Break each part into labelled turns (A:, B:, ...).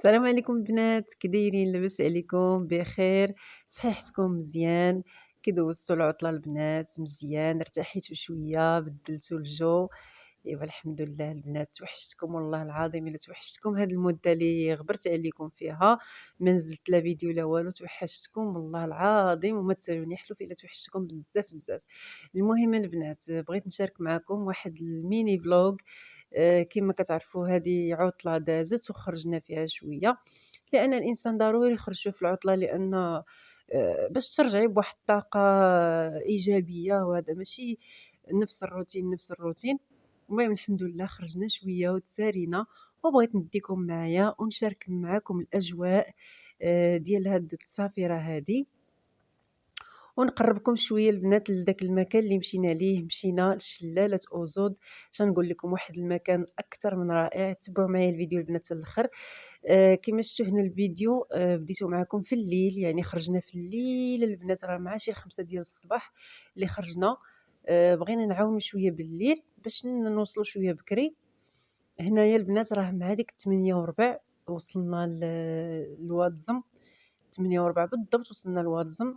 A: السلام عليكم البنات، كي دايرين؟ لاباس عليكم؟ بخير؟ صحيحتكم مزيان؟ كي دوزتوا العطلة البنات؟ مزيان؟ ارتحيتوا شوية؟ بدلتوا الجو؟ ايوا الحمد لله البنات، توحشتكم والله العظيم الا توحشتكم. هاد المدة اللي غبرت عليكم فيها ما نزلت لا فيديو لا والو، توحشتكم والله العظيم، وما تسالوني حلف الا توحشتكم بزاف بزاف. المهم البنات، بغيت نشارك معكم واحد الميني فلوغ. كما كتعرفوا هذه عطلة دازت وخرجنا فيها شوية، لأن الإنسان ضروري يخرج في العطلة، لأن باش ترجعي بواحد الطاقة إيجابية، وهذا ماشي نفس الروتين نفس الروتين. المهم الحمد لله خرجنا شوية وتسالينا، وبغيت نديكم معايا ونشارك معاكم الأجواء ديال هاد السافرة هادي، ونقربكم شويه البنات لذاك المكان اللي مشينا ليه. مشينا لشلالة أوزود. شنقول لكم، واحد المكان اكثر من رائع. تبعوا معايا الفيديو البنات حتى الاخر. كما شفتوا هنا الفيديو، بديتو معكم في الليل، يعني خرجنا في الليل البنات، راه مع شي 5 ديال الصباح اللي خرجنا. بغينا نعاونوا شويه بالليل باش نوصلوا شويه بكري. هنايا البنات راه مع ديك 8:15 وصلنا لوادزم. 8:15 بالضبط وصلنا لوادزم،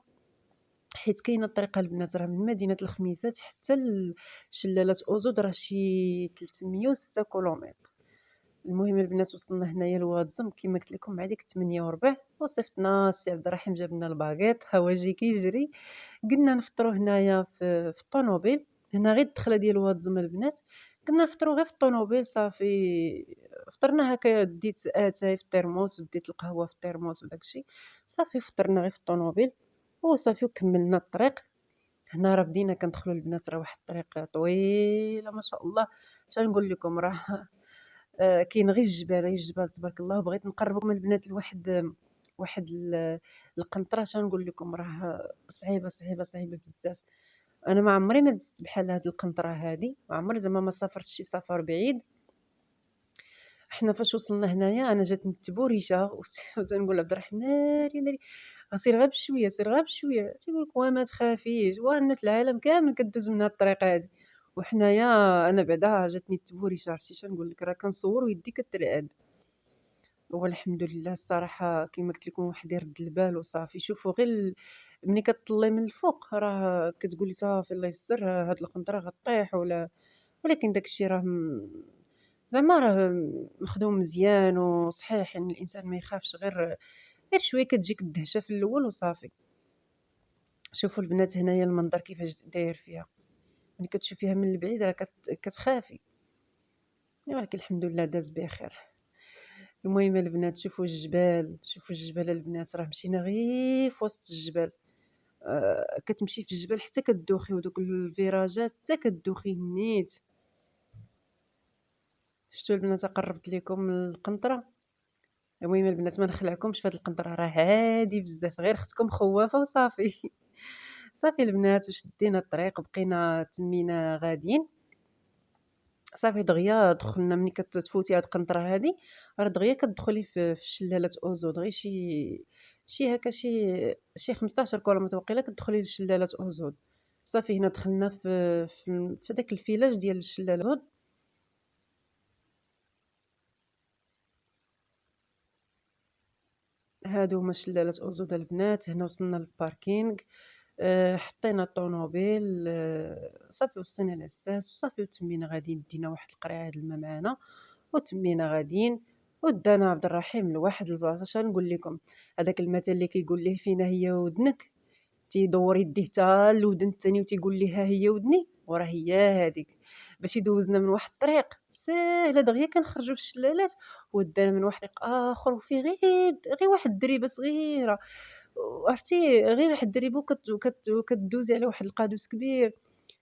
A: حيت كاينه الطريقه البنات راه من مدينه الخميسات حتى لشلالة أوزود راه شي 306 كيلومتر. المهم البنات وصلنا هنايا لوادزم كما قلت لكم مع ديك 8:15، وصيفطنا السي عبد الرحيم جاب لنا الباغيط هواجي كيجري. قلنا نفطروا هنايا في الطونوبيل. هنا غير الدخله ديال وادزم البنات، كنا نفطروا غير في الطونوبيل صافي. فطرنا هكا، ديت اتاي في الترموس وديت القهوه في الترموس وداكشي. صافي فطرنا غير في الطونوبيل وصافي وكملنا الطريق. هنا راه بدينا كندخلوا البنات، راه واحد الطريق طويله ما شاء الله. اش نقول لكم، راه كاين غير الجبال غير الجبال تبارك الله. بغيت نقربكم البنات لواحد القنطره. اش نقول لكم، راه صعيبه صعيبه صعيبه بزاف. انا ما عمري ما دزت بحال هاد القنطره هادي، ما عمري زعما ما سافرت شي سفر بعيد. حنا فاش وصلنا هنايا انا جاتني التبوريشه وتنقول لعبد الرحمن ناري ناري، سير غير بشويه سير غير بشويه. تيقول لك وما تخافيش، والناس العالم كامل كدوز من هاد الطريق هادي. وحنايا انا بعدا جاتني التبوريشه، عرفتي شنقول لك، راه كنصور ويدي كترعد. والحمد لله الصراحه كما قلت لكم واحد يرد البال وصافي. شوفوا غير ملي كتطلي من الفوق راه كتقولي صافي الله يستر، هاد القنطره غطيح ولا. ولكن داكشي راه زعما راه مخدوم مزيان وصحيح، يعني الانسان ما يخافش، غير شويه كتجيك الدهشه في الاول وصافي. شوفوا البنات هنايا المنظر كيفاش داير فيها، ملي كتشوفيها من البعيد راه كتخافي، ولكن الحمد لله داز بخير. المهم البنات شوفوا الجبال، شوفوا الجبال البنات، راه مشينا غير في وسط الجبال. كتمشي في الجبل حتى كدوخي، ودوك الفيراجات حتى كدوخي نيت. شفتوا البنات قربت لكم القنطره. المهم البنات ما نخلعكمش في هاد القنطره، راه هادي بزاف، غير اختكم خوافه وصافي. صافي البنات وشدينا الطريق، بقينا تمينا غاديين. صافي دغيا دخلنا، ملي كتفوتي هاد القنطره هادي راه دغيا كتدخلي في شلالة أوزود. غير شي هكا شي 15 كيلومتر وقيلا كتدخلي لشلالة أوزود. صافي هنا دخلنا في داك الفيلاج ديال شلالة أوزود. هادو هما شلالة أوزود البنات. هنا وصلنا للباركينغ، حطينا الطونوبيل، صافي وصينا لعساس وصافي وتمينا غاديين. دينا واحد القرعه د الماء معنا وتمينا غاديين. ودانا عبد الرحيم لواحد البلاصه. اش نقول لكم، هذاك المثل اللي كيقول ليه فينا هي ودنك، تيدور يديه حتى الودن الثاني وتيقول ليه ها هي ودني، وراه هي هذيك. باش يدوزنا من واحد الطريق ساهله دغيا كنخرجوا في الشلالات، ودانا من واحد الطريق اخر وفيه غير واحد الدريبه صغيره، عرفتي، غير واحد الدريبه وكدوزي على واحد القادوس كبير.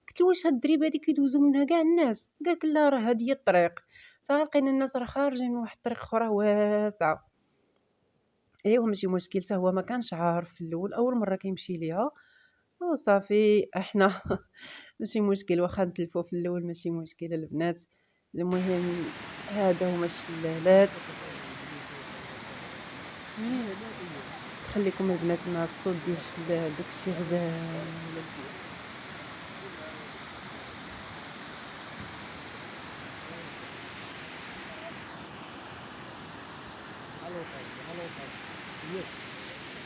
A: قلت له واش هاد الدريبه هادي كيدوزو منها كاع الناس؟ قال لك لا، راه هادي هي الطريق. حتى لقينا الناس راه خارجين من واحد الطريق اخرى واسعه. ايوا ماشي مشكل، حتى هو ما كانش عارف في الاول، اول مره كيمشي ليها وصافي. احنا ماشي مشكل، واخا نتلفوا في الاول ماشي مشكل البنات. المهم هذا هما الشلالات. خليكم البنات مع الصوت ديال الشلال، داكشي غزال البنات.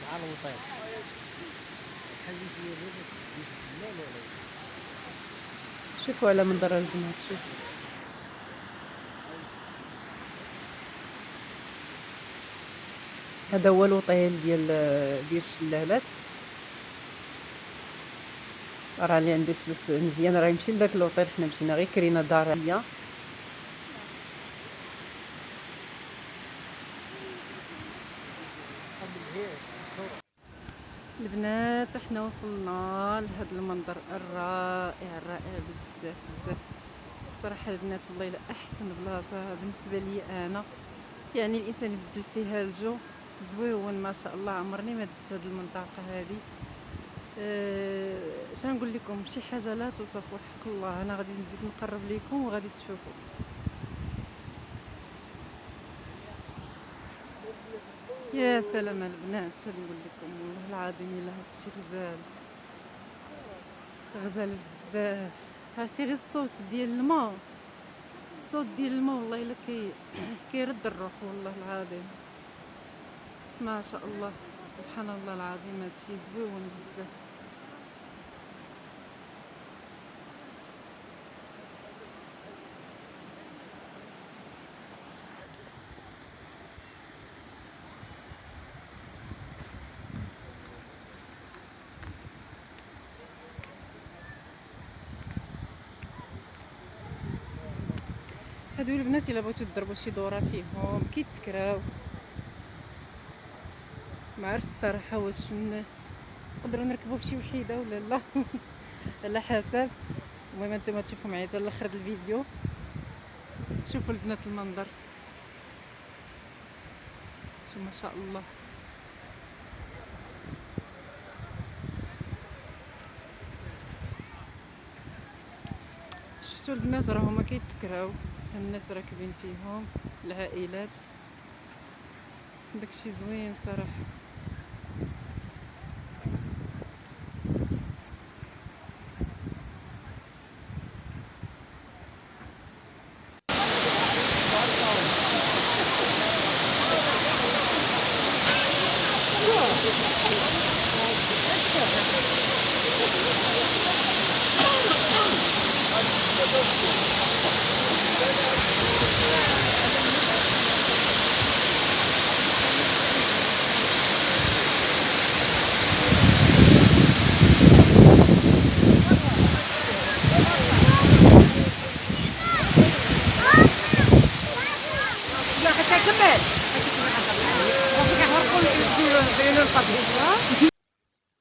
B: مع الوطيط حاجة لا
A: شوفوا على منظر البنات، شوفوا هذا هو الوطيل ديال الشلالات. راه اللي عنده فلوس مزيان راه يمشي لذاك الوطيل، حنا مشينا غير كرينا دار هي. البنات حنا وصلنا لهذا المنظر الرائع الرائع بزاف بزاف صراحه البنات. والله الا احسن بلاصه بالنسبه لي انا، يعني الانسان يبدل فيها الجو زويون ما شاء الله. عمرني ما دزت هذه المنطقه هذه. شنو نقول لكم، شي حاجه لا توصف وحق الله. انا غادي نزيد نقرب لكم وغادي تشوفوا. يا سلام البنات، شنو نقول لكم، والله العظيم الا هادشي غزال غزال بزاف. عرفتي غير الصوت ديال الماء، الصوت ديال الماء والله الا كيرد الروح والله العظيم ما شاء الله. سبحان الله العظيم، هادشي زويون بزاف. هادو البنات الا بغيتو تضربوا شي دوره فيهم كيتكراو. ما عرفتش الصراحه واش نقدروا نركبوا فشي وحيده ولا لا على حسب. المهم نتوما تشوفوا معايا حتى لاخر الفيديو. شوفوا البنات المنظر، شو ما شاء الله. شفتوا البنات راه هما كيتكراو، الناس راكبين فيهم العائلات. داكشي زوين صراحه.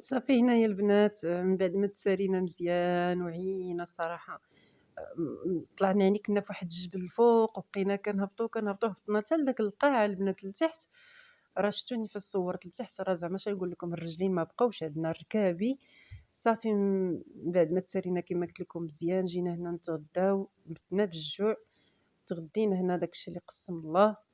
A: صافي هنايا البنات، من بعد ما تسالينا مزيان وعينا الصراحه. طلعنا يعني كنا فواحد الجبل الفوق وبقينا كنهبطوا هبطنا حتى لداك القاع البنات لتحت. راه شفتوني فاش صورت لتحت، راه زعما اش نقول لكم، الرجلين ما بقاوش عندنا ركابي. صافي من بعد ما تسالينا كما قلت لكم مزيان، جينا هنا نتغداو، متنا بالجوع. تغدينا هنا داكشي اللي قسم الله.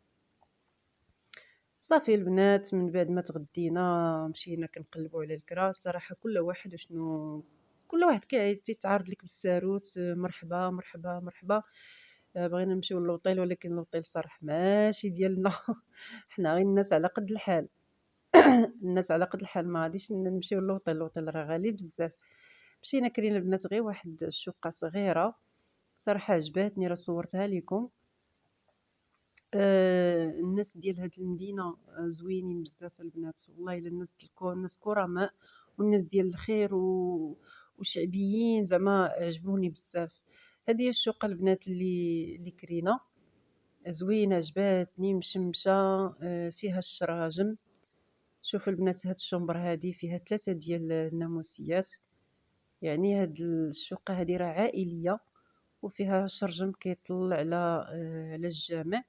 A: صافي البنات من بعد ما تغدينا مشينا كنقلبوا على الكرا. صراحه كل واحد وشنو، كل واحد تيتعرض لك بالساروت، مرحبا مرحبا مرحبا. بغينا نمشيو للوطيل ولكن الوطيل صراحه ماشي ديالنا حنا غير الناس على قد الحال الناس على قد الحال، ما غاديش نمشيو للوطيل، الوطيل راه غالي بزاف. مشينا كرينا البنات غير واحد الشقه صغيره، صراحه عجباتني، راه صورتها لكم. الناس ديال هاد المدينة زوينين بزاف البنات، والله إلا الناس كرماء، والناس ديال الخير وشعبيين، زعما عجبوني بزاف. هذه هي الشقة البنات اللي كرينا، زوينة عجباتني مشمشة. فيها الشراجم. شوفوا البنات، هاد الشومبر هادي فيها 3 ديال الناموسيات. يعني هاد الشقة هادي راه عائلية، وفيها شرجم كيطل على الجامع.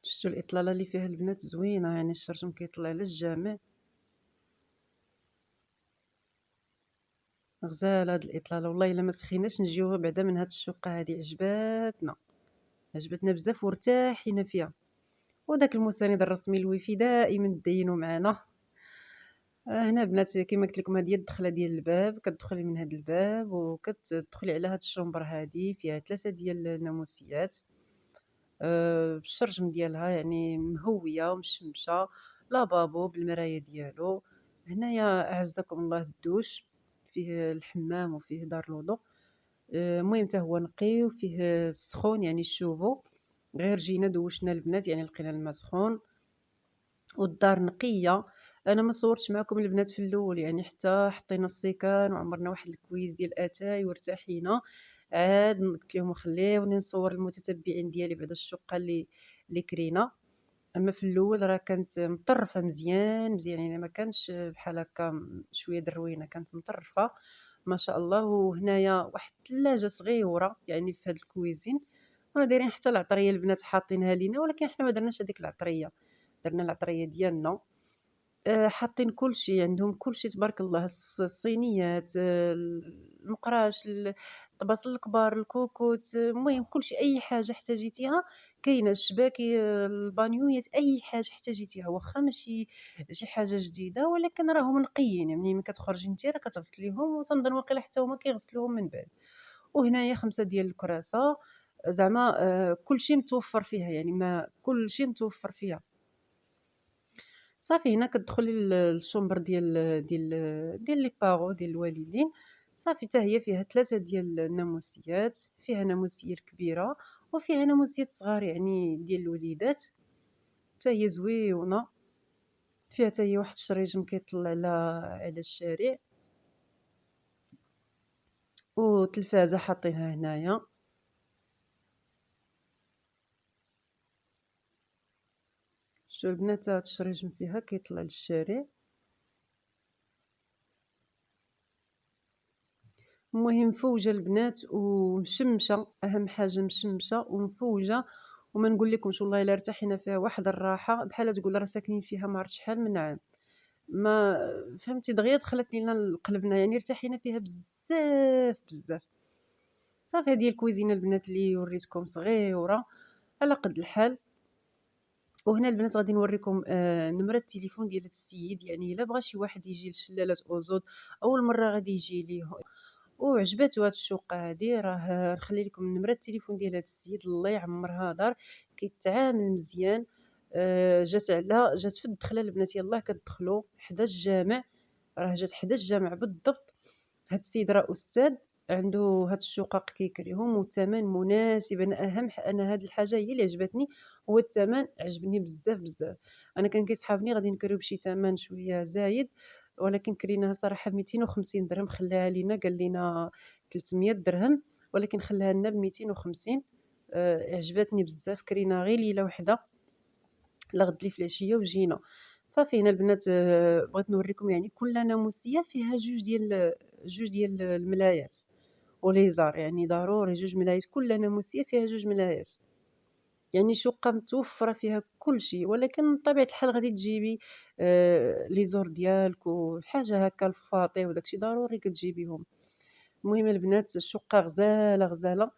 A: شفتوا الإطلالة اللي فيها البنات زوينة، يعني الشرجم كيطلع على الجامع. غزالة هاد الإطلالة، والله إلا ما سخيناش نجيو بعدا من هاد الشقة هادي. عجبتنا بزاف وارتاحينا فيها. وداك المساند الرسمي الويفي دائما داينو معانا. هنا البنات كيما قلت لكم، هذه هي الدخلة ديال الباب، كتدخلي من هذا الباب وكتدخلي على هاد الشومبر هادي، فيها 3 ديال الناموسيات بالشرجم ديالها، يعني مهوية ومشمشة، لافابو بالمرايا ديالو. هنايا أعزكم الله الدوش، فيه الحمام وفيه دار الوضوء. المهم حتى هو نقي وفيه السخون يعني الشوفو، غير جينا دوشنا البنات يعني لقينا الماء سخون والدار نقية. أنا ما صورتش معكم البنات في الأول، يعني حتى حطينا السيكان وعمرنا واحد الكويز ديال أتاي وارتاحينا. عاد قلت لهم خليوني نصور المتتبعين ديالي بعد الشقة اللي كرينا. أما في الأول راه كانت مطرفة مزيان مزيان، يعني ما كانش بحال هكا شوية دروينة، كانت مطرفة ما شاء الله. وهنايا واحد الثلاجة صغيرة يعني في هاد الكويزين، دايرين حتى العطرية البنات حاطينها لينا، ولكن حنا ما درناش هذيك العطرية، درنا العطرية ديالنا. حاطين كلشي، عندهم كلشي تبارك الله، الصينيات، المقراش، الطباسل الكبار، الكوكوت، المهم كلشي أي حاجة احتاجيتيها كاينة، الشباكي، البانيويات، أي حاجة احتاجيتيها واخا ماشي شي حاجة جديدة، ولكن راهم نقيين، يعني ملي كتخرجي نتي راه كتغسليهم، وتنظن واقيلا حتى هما كيغسلوهم من بعد. وهنايا 5 ديال الكراسة، زعما كلشي متوفر فيها، يعني ما كلشي متوفر فيها. صافي هنا كتدخلي للشومبر ديال لي بارو ديال الوالدين. صافي حتى هي فيها 3 ديال الناموسيات، فيها ناموسية الكبيرة وفيها ناموسيات صغار يعني ديال الوليدات، حتى هي زويونة. فيها حتى هي واحد الشريجم كيطل على الشارع، وتلفازة حاطينها هنايا. شتو البنات هاد الشريجم فيها كيطلع للشارع. المهم مفوجة البنات ومشمشة، أهم حاجة مشمشة ومفوجة، وما نقولكمش والله إلا ارتحينا فيها واحد الراحة، بحال تقول راه ساكنين فيها ما عرفت شحال من عام. ما فهمتي، دغيا دخلت لينا لقلبنا، يعني ارتحينا فيها بزاف بزاف. صافي هذه هي الكويزينه البنات اللي وريتكم، صغيرة على قد الحال. وهنا البنات غادي نوريكم نمرة التليفون ديال هاد السيد، يعني إلا بغى شي واحد يجي لشلالة أوزود أول مرة غادي يجي ليه وعجباتو هاد الشقة هادي، راه نخلي لكم نمرة التليفون ديال هاد السيد، الله يعمرها دار، كيتعامل مزيان. جات في الدخلة البنات، يلاه كتدخلوا حدا الجامع، راه جات حدا الجامع بالضبط. هاد السيد راه أستاذ، عنده هاد الشقق كيكريهم والثمن مناسب. أنا هاد الحاجة هي اللي عجبتني، هو الثمن عجبني بزاف بزاف. أنا كان كيصحابني غادي نكريو بشي ثمن شوية زايد، ولكن كريناها صراحة ب250 درهم، خلاها لينا قال لينا 300 درهم، ولكن خلاها لنا ب250. عجبتني بزاف، كرينا غير ليلة وحدة، الغد اللي في العشية وجينا. صافي هنا البنات بغيت نوريكم، يعني كل ناموسية فيها جوج ديال الملايات وليزار، يعني ضروري 2 ملايات، كل ناموسية فيها 2 ملايات، يعني شقة متوفرة فيها كلشي. ولكن بطبيعة الحال غادي تجيبي لي زور ديالك وحاجة هكا الفاطي وداكشي ضروري كتجيبيهم. المهم البنات الشقة غزالة غزالة،